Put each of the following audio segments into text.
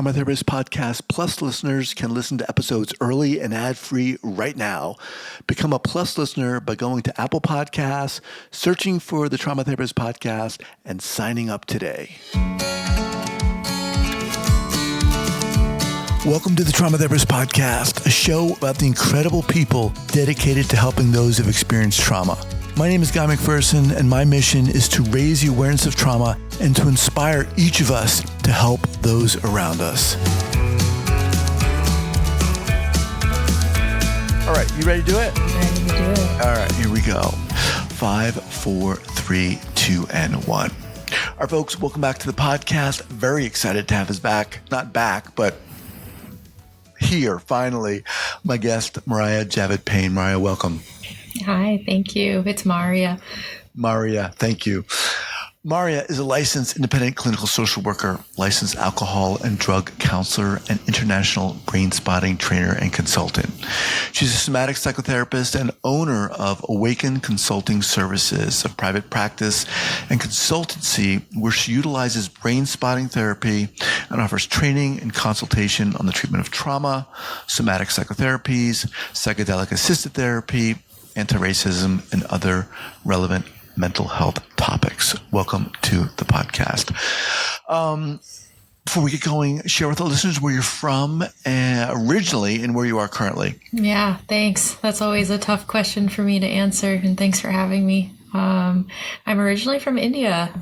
Trauma Therapist Podcast Plus listeners can listen to episodes early and ad-free right now. Become a Plus listener by going to Apple Podcasts, searching for the Trauma Therapist Podcast, and signing up today. Welcome to the Trauma Therapist Podcast, a show about the incredible people dedicated to helping those who have experienced trauma. My name is Guy McPherson, and my mission is to raise the awareness of trauma and to inspire each of us to help those around us. All right, you ready to do it? Ready to do it. All right, here we go. 5, 4, 3, 2, and 1. All right, folks, welcome back to the podcast. Very excited to have us back. Not back, but here, finally. My guest, Mariya Javed-Payne. Mariya, welcome. Hi, thank you. It's Mariya. Mariya, thank you. Mariya is a licensed independent clinical social worker, licensed alcohol and drug counselor, and international brain-spotting trainer and consultant. She's a somatic psychotherapist and owner of Awaken Consulting Services, a private practice and consultancy where she utilizes brain-spotting therapy and offers training and consultation on the treatment of trauma, somatic psychotherapies, psychedelic assisted therapy, anti-racism, and other relevant mental health topics. Welcome to the podcast. Before we get going, share with the listeners where you're from originally and where you are currently. Yeah, thanks. That's always a tough question for me to answer, and thanks for having me. I'm originally from India.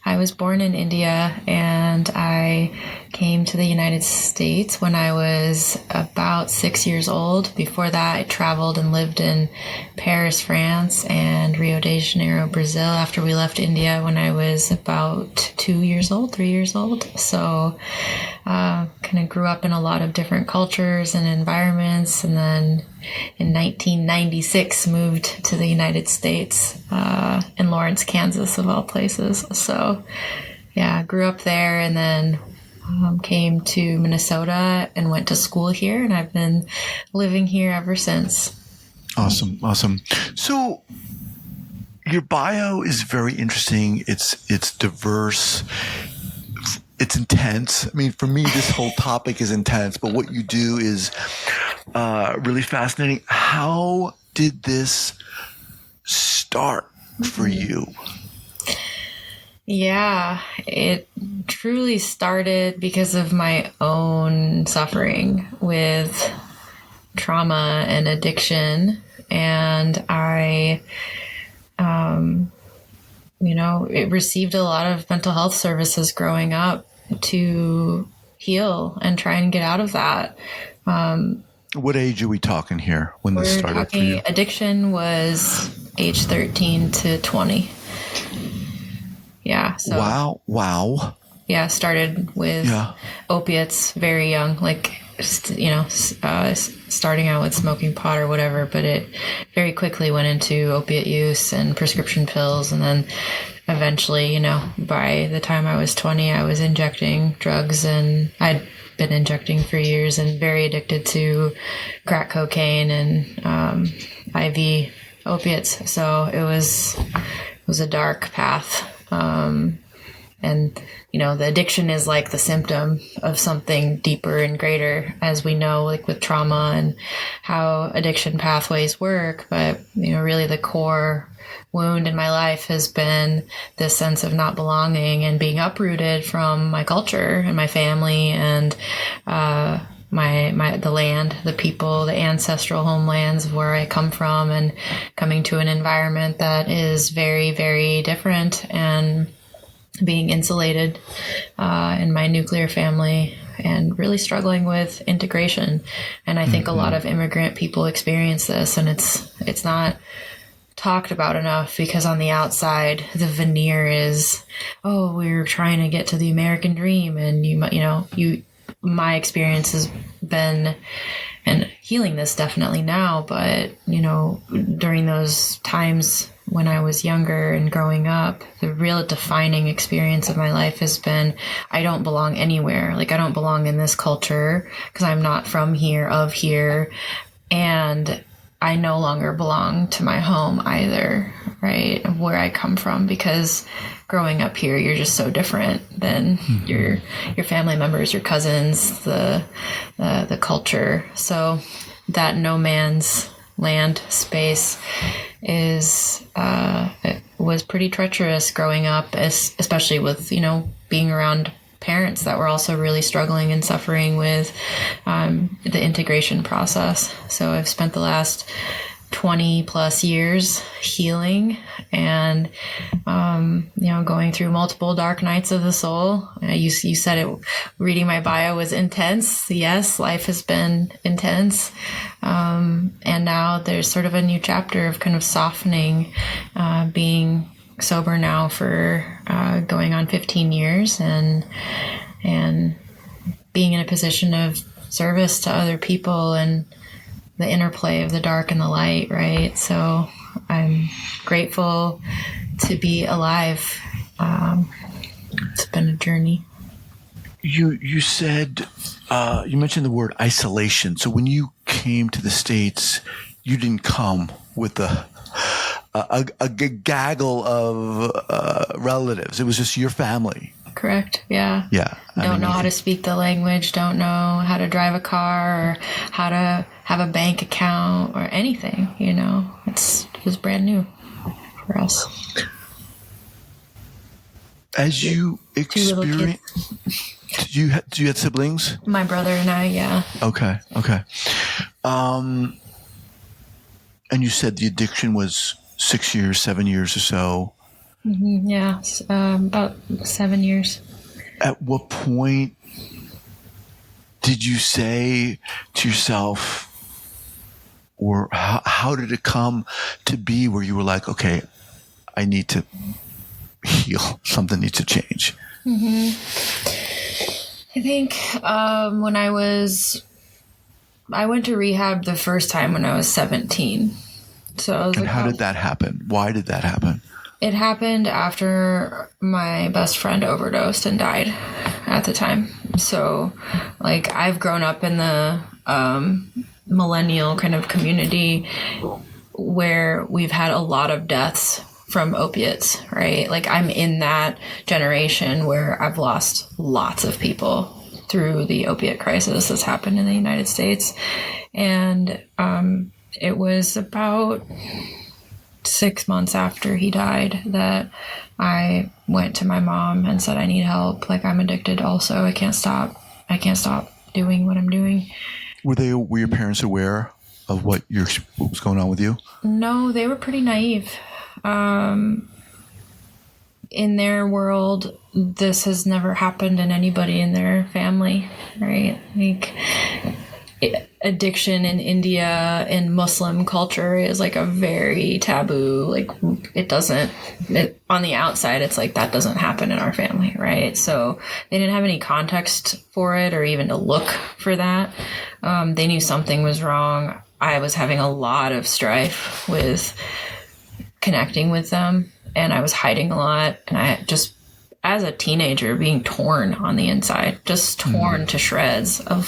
I was born in India, and I came to the United States when I was about 6 years old. Before that, I traveled and lived in Paris, France, and Rio de Janeiro, Brazil, after we left India when I was about 3 years old. So kind of grew up in a lot of different cultures and environments, and then in 1996 moved to the United States in Lawrence, Kansas, of all places. So yeah, grew up there, and then came to Minnesota and went to school here, and I've been living here ever since. Awesome. So your bio is very interesting. It's diverse. It's intense. I mean, for me, this whole topic is intense, but what you do is really fascinating. How did this start for you? Yeah, it truly started because of my own suffering with trauma and addiction. And I, it received a lot of mental health services growing up to heal and try and get out of that. What age are we talking here when this started for you? Addiction was age 13 to 20. Yeah. So, Wow. Yeah. Started with opiates very young, starting out with smoking pot or whatever, but it very quickly went into opiate use and prescription pills. And then eventually, by the time I was 20, I was injecting drugs, and I'd been injecting for years and very addicted to crack cocaine and IV opiates. So it was a dark path. And the addiction is like the symptom of something deeper and greater, as we know, like with trauma and how addiction pathways work. But, really the core wound in my life has been this sense of not belonging and being uprooted from my culture and my family and, the land, the people, the ancestral homelands of where I come from, and coming to an environment that is very, very different, and being insulated in my nuclear family, and really struggling with integration. And I think a lot of immigrant people experience this, and it's not talked about enough, because on the outside, the veneer is, we're trying to get to the American dream. And my experience has been, and healing this definitely now, but, during those times when I was younger and growing up, the real defining experience of my life has been, I don't belong anywhere. Like, I don't belong in this culture because I'm not from here, of here. And I no longer belong to my home either, right? Of where I come from, because growing up here, you're just so different than your family members, your cousins, the culture. So that no man's land space it was pretty treacherous growing up, especially with, being around parents that were also really struggling and suffering with the integration process. So I've spent the last 20 plus years healing and, going through multiple dark nights of the soul. You said it, reading my bio was intense. Yes, life has been intense. And now there's sort of a new chapter of kind of softening, being sober now for going on 15 years and being in a position of service to other people and the interplay of the dark and the light, right? So I'm grateful to be alive. It's been a journey. You said, you mentioned the word isolation. So when you came to the States, you didn't come with a gaggle of relatives. It was just your family. Correct. Yeah. Yeah. Don't know how to speak the language, don't know how to drive a car or how to have a bank account or anything, it was brand new for us. As you experience, do you have siblings? My brother and I, yeah. Okay. And you said the addiction was 6 years, 7 years or so. Mm-hmm, yeah, about 7 years. At what point did you say to yourself, or how did it come to be where you were like, okay, I need to heal, something needs to change? Mm-hmm. I think when I went to rehab the first time when I was 17. So and how did that happen? Why did that happen? It happened after my best friend overdosed and died at the time. So, I've grown up in the millennial kind of community where we've had a lot of deaths from opiates, right? I'm in that generation where I've lost lots of people through the opiate crisis that's happened in the United States. And it was about 6 months after he died that I went to my mom and said, I need help. I'm addicted also. I can't stop doing what I'm doing. Were your parents aware of what was going on with you? No, they were pretty naive. In their world, this has never happened in anybody in their family, right? Addiction in India and Muslim culture is a very taboo. On the outside, it's that doesn't happen in our family, right? So they didn't have any context for it or even to look for that. They knew something was wrong. I was having a lot of strife with connecting with them, and I was hiding a lot, and I just, as a teenager, being torn on the inside, just torn to shreds of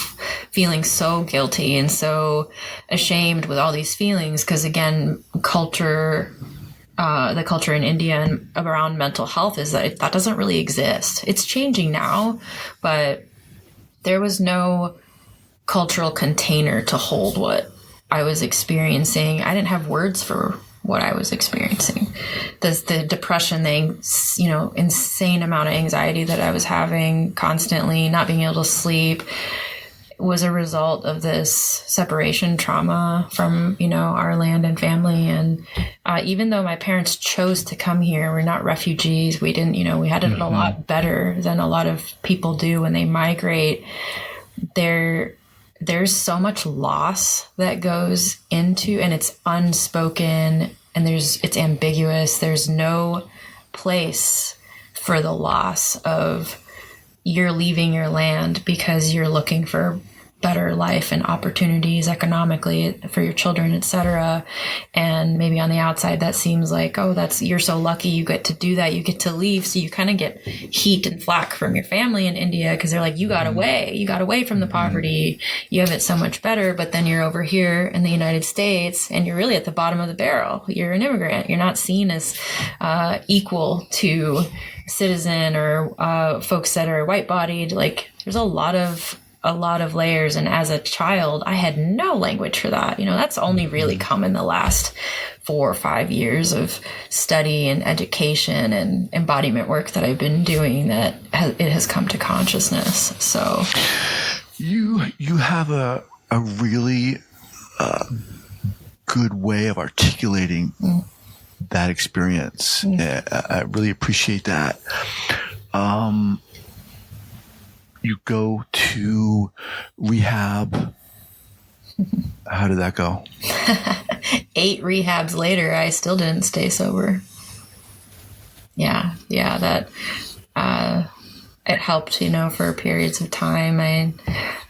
feeling so guilty and so ashamed with all these feelings. Because again, the culture in India and around mental health is that doesn't really exist. It's changing now, but there was no cultural container to hold what I was experiencing. I didn't have words for what I was experiencing. The depression, the insane amount of anxiety that I was having constantly, not being able to sleep, was a result of this separation trauma from, our land and family. And even though my parents chose to come here, we're not refugees. We didn't, we had it a lot better than a lot of people do when they migrate. There's so much loss that goes into, and it's unspoken, and it's ambiguous. There's no place for the loss of you're leaving your land because you're looking for better life and opportunities economically for your children, etc. And maybe on the outside that seems like, oh, you're so lucky you get to do that, you get to leave. So you kind of get heat and flack from your family in India because they're like, you got away from the poverty, you have it so much better. But then you're over here in the United States and you're really at the bottom of the barrel. You're an immigrant. You're not seen as equal to citizen or folks that are white bodied. Like there's a lot of layers. And as a child, I had no language for that. That's only really come in the last 4 or 5 years of study and education and embodiment work that I've been doing that it has come to consciousness. So you have a really good way of articulating that experience. I really appreciate that. You go to rehab. How did that go? 8 rehabs later, I still didn't stay sober. Yeah, that it helped, for periods of time.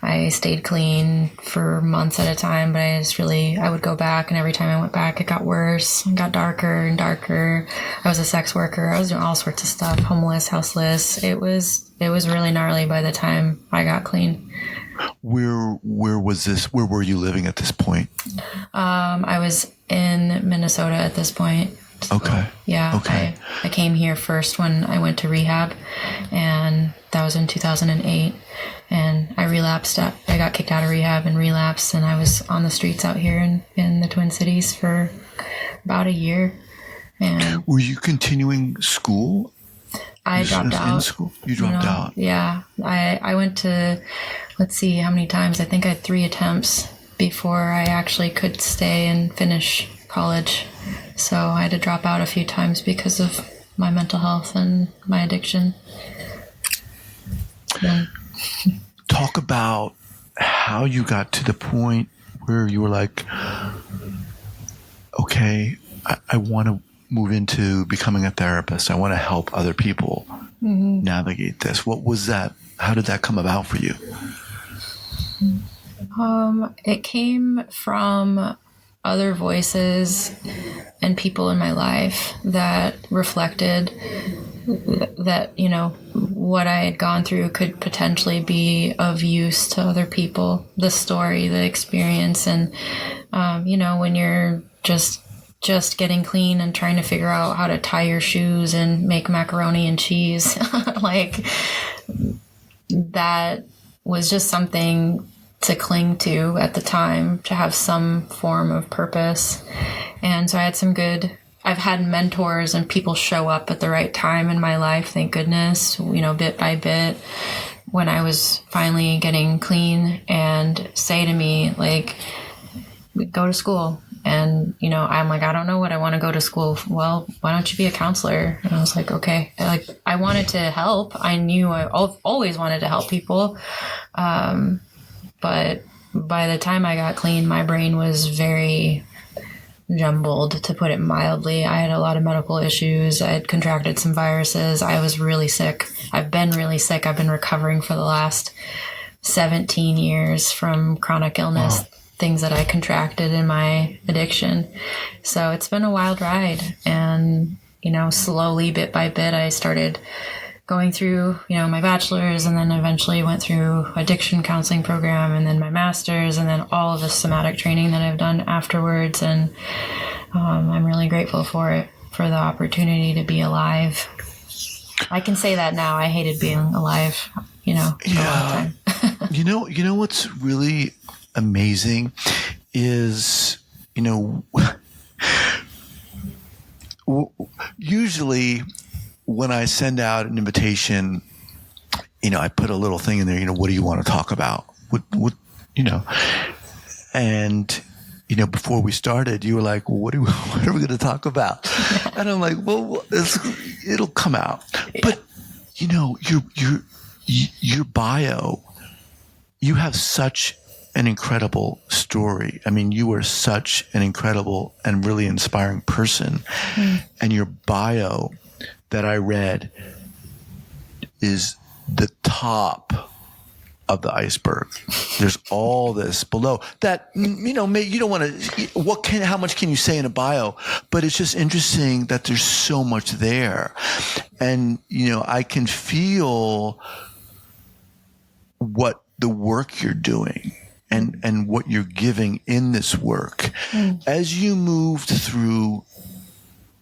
I stayed clean for months at a time, but I would go back, and every time I went back, it got worse and got darker and darker. I was a sex worker. I was doing all sorts of stuff, homeless, houseless. It was really gnarly by the time I got clean. Where was this? Where were you living at this point? I was in Minnesota at this point. So, okay. Yeah. Okay. I came here first when I went to rehab, and that was in 2008. And I relapsed. I got kicked out of rehab and relapsed, and I was on the streets out here in the Twin Cities for about a year. And were you continuing school? I dropped out. In school? You dropped out? Yeah. I went to, let's see how many times. I think I had 3 attempts before I actually could stay and finish college. So I had to drop out a few times because of my mental health and my addiction. Yeah. Talk about how you got to the point where you were like, okay, I want to move into becoming a therapist. I want to help other people navigate this. What was that? How did that come about for you? It came from other voices and people in my life that reflected that, what I had gone through could potentially be of use to other people, the story, the experience. And, when you're just getting clean and trying to figure out how to tie your shoes and make macaroni and cheese, like that was just something to cling to at the time, to have some form of purpose. And so I've had mentors and people show up at the right time in my life, thank goodness, bit by bit, when I was finally getting clean, and say to me, like, go to school. And, I'm like, I don't know what I want to go to school. Well, why don't you be a counselor? And I was like, okay. Like, I wanted to help. I knew I always wanted to help people. But by the time I got clean, my brain was very jumbled, to put it mildly. I had a lot of medical issues. I had contracted some viruses. I was really sick. I've been really sick. I've been recovering for the last 17 years from chronic illness. Wow. Things that I contracted in my addiction. So it's been a wild ride. And, slowly, bit by bit, I started going through, my bachelor's, and then eventually went through addiction counseling program, and then my master's, and then all of the somatic training that I've done afterwards. And I'm really grateful for it, for the opportunity to be alive. I can say that now. I hated being alive, for a long time. You know what's really amazing is, usually when I send out an invitation, I put a little thing in there, what do you want to talk about? What and, before we started, you were like, well, what are we going to talk about? And I'm like, well, it'll come out. Yeah. But, your bio, you have such an incredible story. I mean, you are such an incredible and really inspiring person. And your bio that I read is the top of the iceberg. There's all this below that, you don't want to, how much can you say in a bio? But it's just interesting that there's so much there. And, I can feel what the work you're doing and what you're giving in this work. As you moved through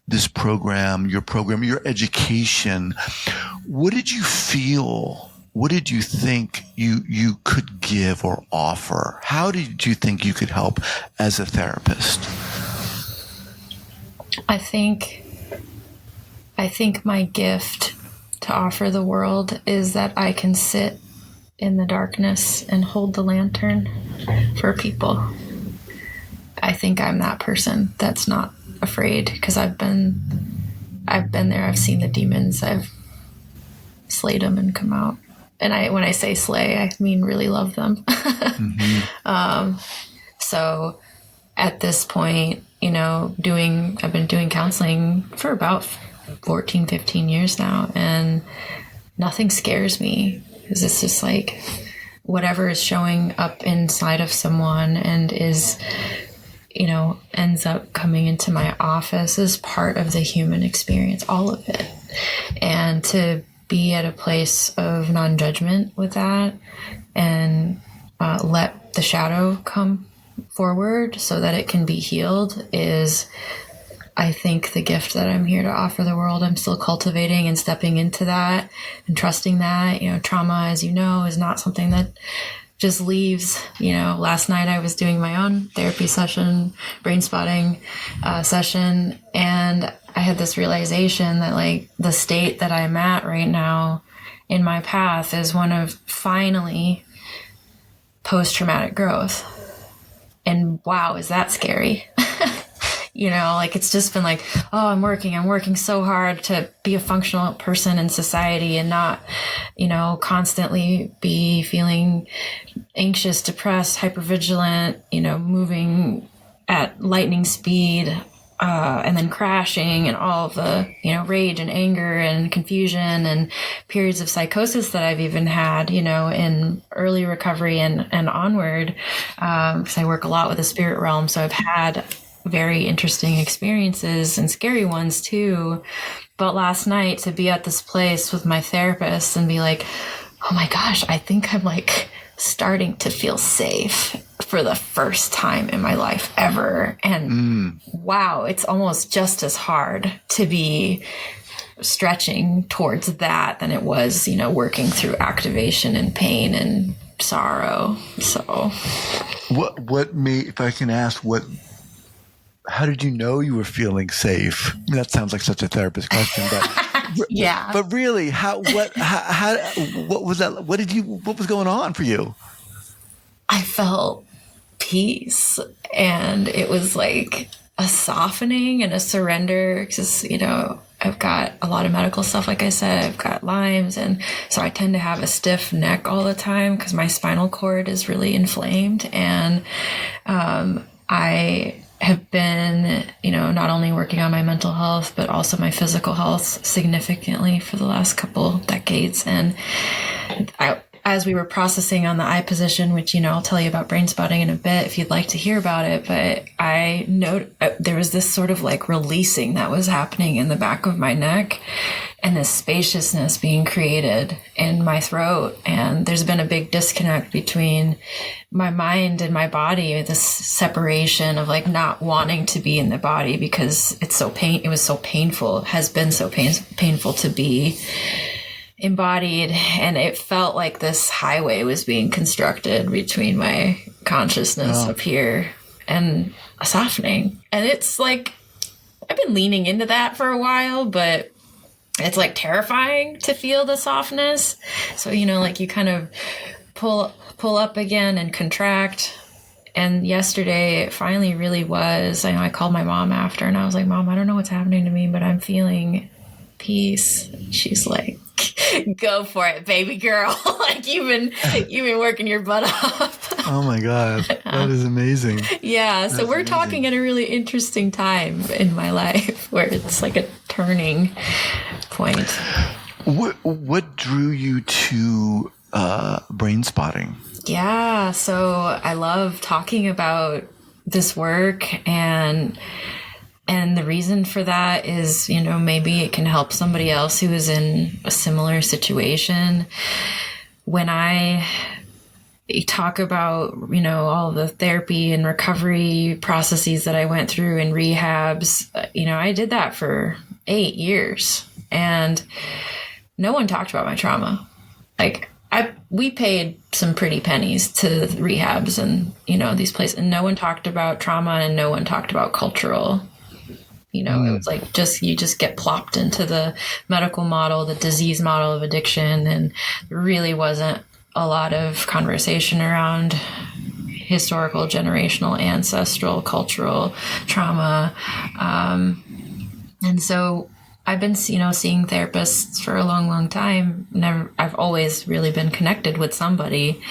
this program, your education, what did you feel? What did you think you could give or offer? How did you think you could help as a therapist? I think my gift to offer the world is that I can sit in the darkness and hold the lantern for people. I think I'm that person that's not afraid, because I've been there. I've seen the demons. I've slayed them and come out. And when I say slay, I mean really love them. So at this point, I've been doing counseling for about 14, 15 years now, and nothing scares me, because it's just like whatever is showing up inside of someone and is, ends up coming into my office is part of the human experience, all of it. And to be at a place of non-judgment with that and let the shadow come forward so that it can be healed is, I think, the gift that I'm here to offer the world. I'm still cultivating and stepping into that and trusting that. Trauma, as you know, is not something that just leaves. Last night I was doing my own therapy session, Brainspotting session, and I had this realization that like the state that I'm at right now in my path is one of finally post-traumatic growth. And wow, is that scary? It's just been like, oh, I'm working so hard to be a functional person in society and not, constantly be feeling anxious, depressed, hypervigilant, moving at lightning speed, and then crashing, and all of the, rage and anger and confusion and periods of psychosis that I've even had, in early recovery and onward, because I work a lot with the spirit realm. So I've had very interesting experiences and scary ones too. But last night, to be at this place with my therapist and be like, oh my gosh, I think I'm like starting to feel safe for the first time in my life ever. And wow, it's almost just as hard to be stretching towards that than it was, working through activation and pain and sorrow. So what made, if I can ask, how did you know you were feeling safe? I mean, that sounds like such a therapist question, but yeah. But really, what was that? What was going on for you? I felt peace, and it was like a softening and a surrender, because, I've got a lot of medical stuff. Like I said, I've got Lyme's, and so I tend to have a stiff neck all the time because my spinal cord is really inflamed. And I have been, not only working on my mental health, but also my physical health significantly for the last couple decades. And as we were processing on the eye position, which, I'll tell you about Brainspotting in a bit if you'd like to hear about it, but I know there was this sort of like releasing that was happening in the back of my neck, and this spaciousness being created in my throat. And there's been a big disconnect between my mind and my body, this separation of like not wanting to be in the body because it was so painful, has been so painful to be embodied. And it felt like this highway was being constructed between my consciousness up here and a softening. And it's like, I've been leaning into that for a while, but it's like terrifying to feel the softness. So, like you kind of pull up again and contract. And yesterday it finally really was. I called my mom after and I was like, Mom, I don't know what's happening to me, but I'm feeling peace. She's like, go for it, baby girl. Like you've been working your butt off. Oh my God. That is amazing. Yeah. So we're talking at a really interesting time in my life where it's like a turning point. What drew you to brain spotting? Yeah, so I love talking about this work, and the reason for that is, maybe it can help somebody else who is in a similar situation. When I talk about, all the therapy and recovery processes that I went through in rehabs, I did that for 8 years, and no one talked about my trauma. Like, we paid some pretty pennies to rehabs and, these places, and no one talked about trauma, and no one talked about cultural. It was like you just get plopped into the medical model, the disease model of addiction, and there really wasn't a lot of conversation around historical, generational, ancestral, cultural trauma. And so I've been, seeing therapists for a long, long time. I've always really been connected with somebody.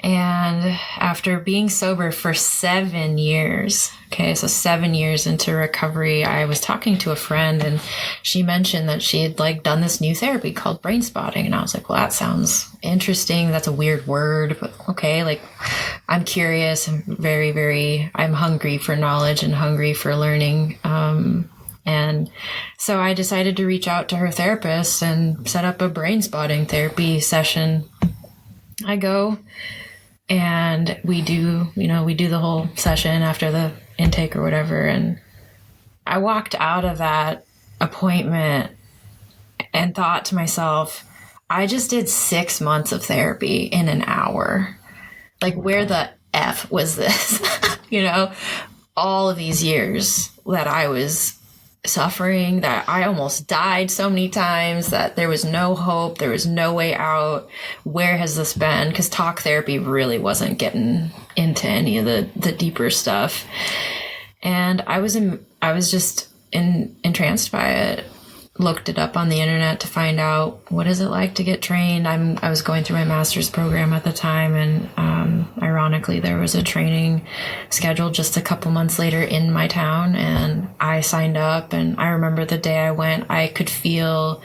And after being sober for 7 years, so 7 years into recovery, I was talking to a friend, and she mentioned that she had done this new therapy called Brainspotting. And I was like, well, that sounds interesting. That's a weird word, but okay. I'm curious. I'm very, very, I'm hungry for knowledge and hungry for learning. And so I decided to reach out to her therapist and set up a Brainspotting therapy session. I go, and we do the whole session after the intake or whatever. And I walked out of that appointment and thought to myself, I just did 6 months of therapy in an hour. Where the F was this? All of these years that I was suffering, that I almost died so many times, that there was no hope, there was no way out. Where has this been? Because talk therapy really wasn't getting into any of the deeper stuff. And I was just entranced by it. Looked it up on the internet to find out, what is it like to get trained. I was going through my master's program at the time, and ironically, there was a training scheduled just a couple months later in my town, and I signed up. And I remember the day I went, I could feel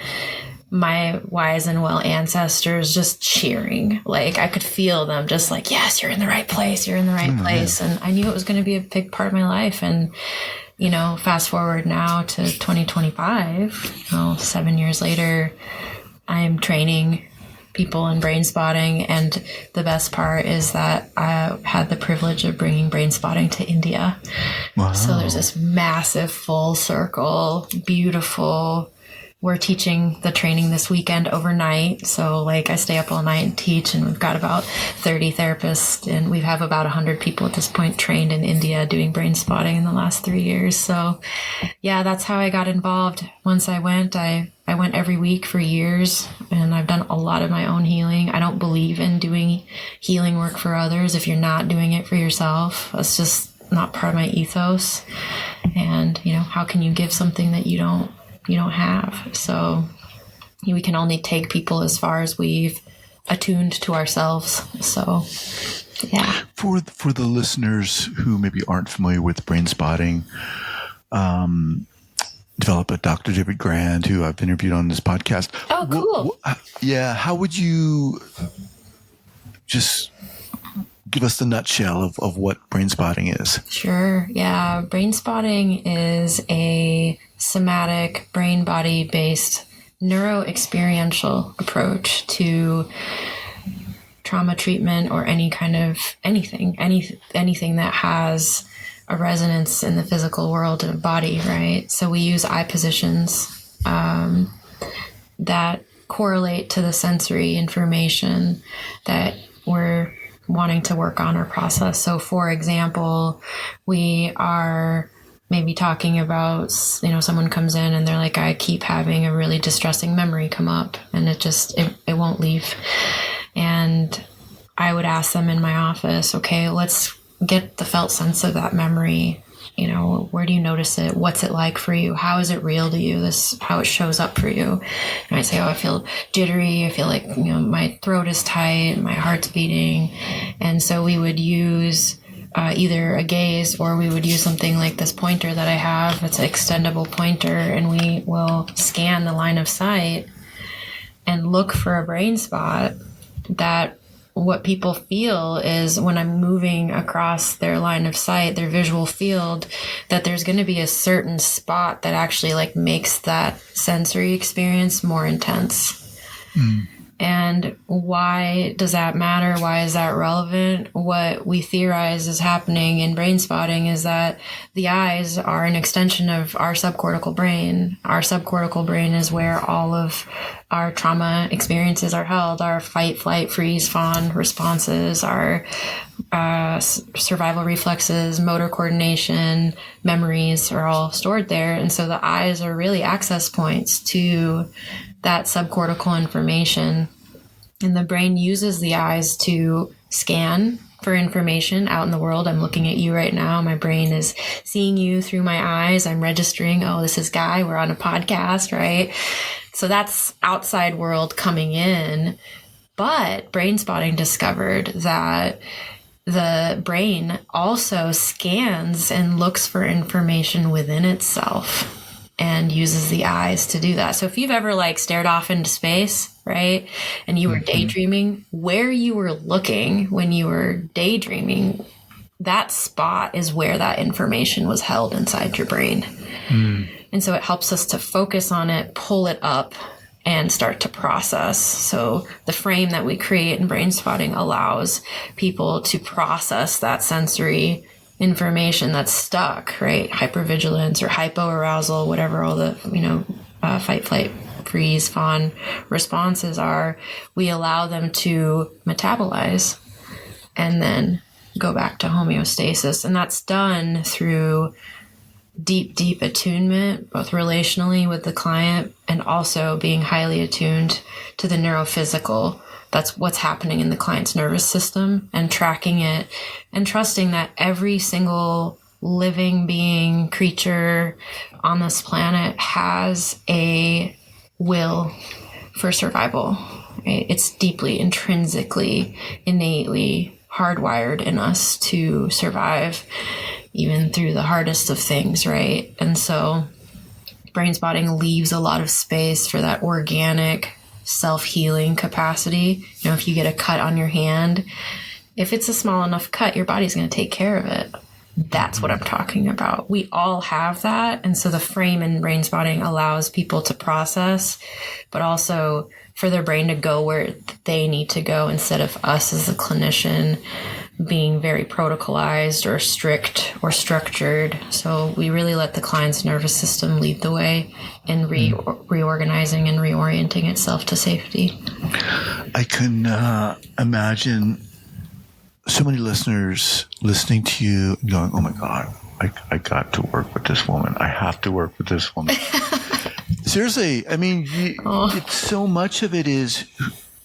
my wise and well ancestors just cheering. I could feel them just yes, you're in the right place, you're in the right place. And I knew it was going to be a big part of my life. And fast forward now to 2025, 7 years later, I'm training people in brain spotting. And the best part is that I had the privilege of bringing brain spotting to India. Wow. So there's this massive full circle, beautiful. We're teaching the training this weekend overnight. So I stay up all night and teach, and we've got about 30 therapists, and we have about 100 people at this point trained in India doing brain spotting in the last 3 years. So yeah, that's how I got involved. Once I went every week for years, and I've done a lot of my own healing. I don't believe in doing healing work for others if you're not doing it for yourself. That's just not part of my ethos. And, how can you give something that you don't have? So we can only take people as far as we've attuned to ourselves. So yeah. For the listeners who maybe aren't familiar with brain spotting, developer Dr. David Grand, who I've interviewed on this podcast. Oh, cool. How would you just give us the nutshell of what brain spotting is? Sure. Yeah. Brain spotting is a somatic, brain-body based neuro-experiential approach to trauma treatment, or any kind of anything that has a resonance in the physical world and body, right? So we use eye positions that correlate to the sensory information that we're wanting to work on or process. So for example, we are maybe talking about, someone comes in and they're like, I keep having a really distressing memory come up, and it won't leave. And I would ask them in my office, okay, let's get the felt sense of that memory. Where do you notice it? What's it like for you? How is it real to you? How it shows up for you. And I say, I feel jittery. I feel like, my throat is tight, my heart's beating. And so we would use either a gaze, or we would use something like this pointer that I have. It's an extendable pointer, and we will scan the line of sight and look for a brain spot that what people feel is when I'm moving across their line of sight, their visual field, that there's going to be a certain spot that actually like makes that sensory experience more intense. And why does that matter? Why is that relevant? What we theorize is happening in brain spotting is that the eyes are an extension of our subcortical brain. Our subcortical brain is where all of our trauma experiences are held, our fight, flight, freeze, fawn responses, our survival reflexes, motor coordination, memories are all stored there. And so the eyes are really access points to that subcortical information. And the brain uses the eyes to scan for information out in the world. I'm looking at you right now. My brain is seeing you through my eyes. I'm registering, oh, this is Guy. We're on a podcast, right? So that's outside world coming in. But Brainspotting discovered that the brain also scans and looks for information within itself and uses the eyes to do that. So if you've ever like stared off into space, right, and you were daydreaming, where you were looking when you were daydreaming, that spot is where that information was held inside your brain. And so it helps us to focus on it, pull it up, and start to process. So the frame that we create in Brainspotting allows people to process that sensory information that's stuck, right? Hypervigilance or hypoarousal, whatever all the, fight, flight, freeze, fawn responses are, we allow them to metabolize and then go back to homeostasis. And that's done through deep attunement, both relationally with the client and also being highly attuned to the neurophysical. That's what's happening in the client's nervous system, and tracking it and trusting that every single living being, creature on this planet has a will for survival. Right? It's deeply, intrinsically, innately hardwired in us to survive, even through the hardest of things, right? And so Brainspotting leaves a lot of space for that organic self-healing capacity. If you get a cut on your hand, if it's a small enough cut, your body's going to take care of it. That's what I'm talking about. We all have that. And so the frame in Brainspotting allows people to process, but also for their brain to go where they need to go, instead of us as a clinician being very protocolized or strict or structured. So we really let the client's nervous system lead the way in reorganizing and reorienting itself to safety. I can imagine so many listeners listening to you going, oh my God, I got to work with this woman. I have to work with this woman. Seriously, I mean, it's so much of it is,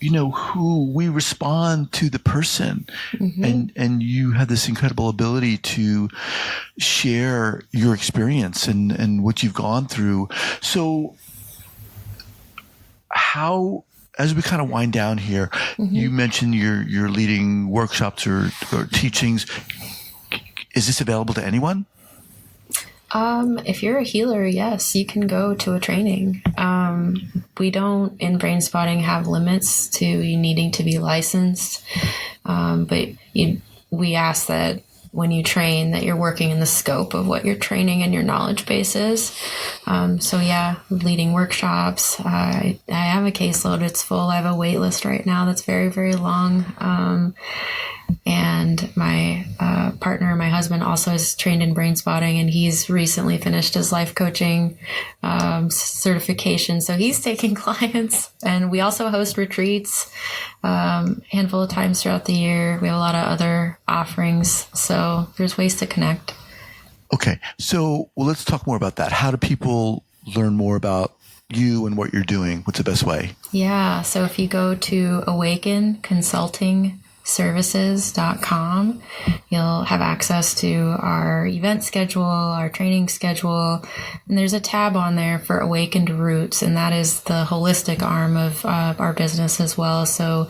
who we respond to the person. And you have this incredible ability to share your experience and what you've gone through. So how, as we kind of wind down here, you mentioned you're leading workshops or teachings. Is this available to anyone? If you're a healer, yes, you can go to a training. We don't, in Brainspotting, have limits to you needing to be licensed. But we ask that when you train that you're working in the scope of what your training and your knowledge base is. So yeah, leading workshops. I have a caseload. It's full. I have a wait list right now that's very, very long. And my partner, my husband, also is trained in Brainspotting, and he's recently finished his life coaching certification. So he's taking clients, and we also host retreats handful of times throughout the year. We have a lot of other offerings, so there's ways to connect. Okay, so let's talk more about that. How do people learn more about you and what you're doing? What's the best way? Yeah, so if you go to awakenconsultingservices.com, you'll have access to our event schedule, our training schedule, and there's a tab on there for Awakened Roots, and that is the holistic arm of our business as well. So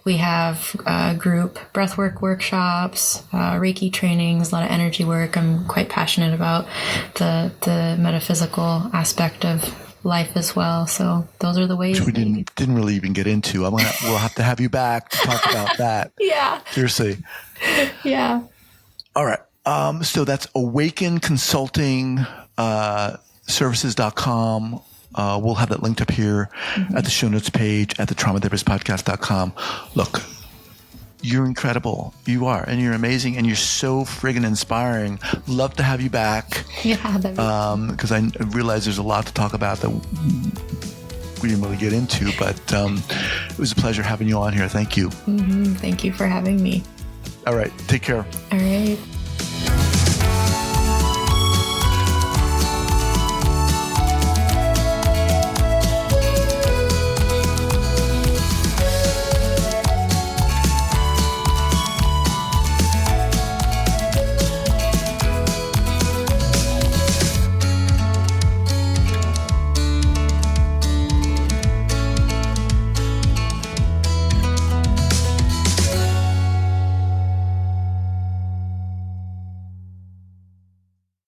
we have group breathwork workshops, Reiki trainings, a lot of energy work. I'm quite passionate about the metaphysical aspect of life as well. So those are the ways. Which we didn't really even get into. We'll have to have you back to talk about that. Yeah. Seriously. Yeah. All right. So that's Awaken Consulting Services.com. We'll have that linked up here at the show notes page at the traumatherapistpodcast.com. Look, you're incredible. You are. And you're amazing. And you're so friggin' inspiring. Love to have you back. Yeah. Because I realize there's a lot to talk about that we didn't really get into. But it was a pleasure having you on here. Thank you. Thank you for having me. All right. Take care. All right.